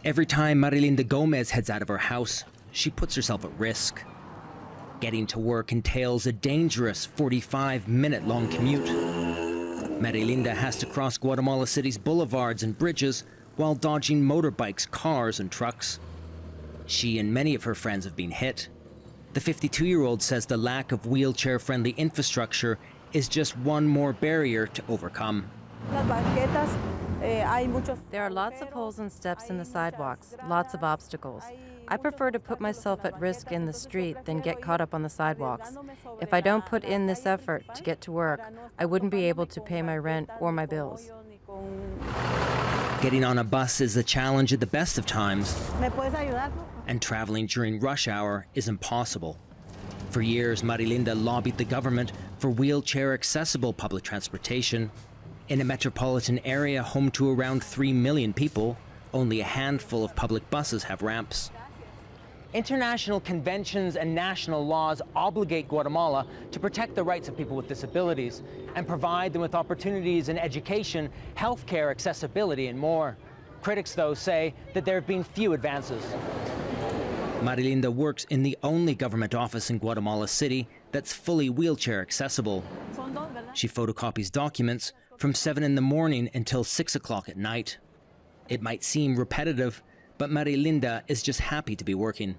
Every time Marilinda Gomez heads out of her house, she puts herself at risk. Getting to work entails a dangerous 45-minute-long commute. Marilinda has to cross Guatemala City's boulevards and bridges while dodging motorbikes, cars, and trucks. She and many of her friends have been hit. The 52-year-old says the lack of wheelchair-friendly infrastructure is just one more barrier to overcome. There are lots of holes and steps in the sidewalks, lots of obstacles. I prefer to put myself at risk in the street than get caught up on the sidewalks. If I don't put in this effort to get to work, I wouldn't be able to pay my rent or my bills. Getting on a bus is a challenge at the best of times, and traveling during rush hour is impossible. For years, Marilinda lobbied the government for wheelchair-accessible public transportation. In a metropolitan area home to around 3 million people, only a handful of public buses have ramps. International conventions and national laws obligate Guatemala to protect the rights of people with disabilities and provide them with opportunities in education, healthcare, accessibility, and more. Critics, though, say that there have been few advances. Marilinda works in the only government office in Guatemala City that's fully wheelchair accessible. She photocopies documents from 7 in the morning until 6 o'clock at night. It might seem repetitive, but Marilinda is just happy to be working.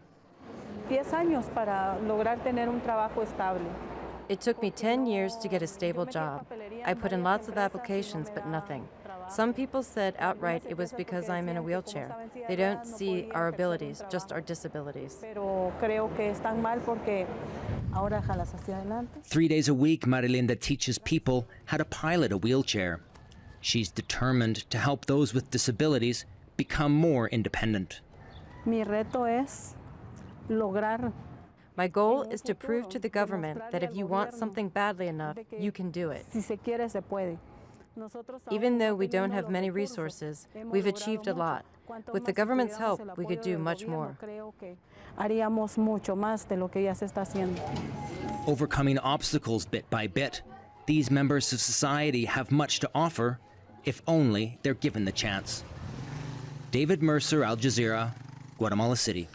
It took me 10 years to get a stable job. I put in lots of applications, but nothing. Some people said outright it was because I'm in a wheelchair. They don't see our abilities, just our disabilities. 3 days a week, Marilinda teaches people how to pilot a wheelchair. She's determined to help those with disabilities become more independent. My goal is to prove to the government that if you want something badly enough, you can do it. Even though we don't have many resources, we've achieved a lot. With the government's help, we could do much more. Overcoming obstacles bit by bit, these members of society have much to offer, if only they're given the chance. David Mercer, Al Jazeera, Guatemala City.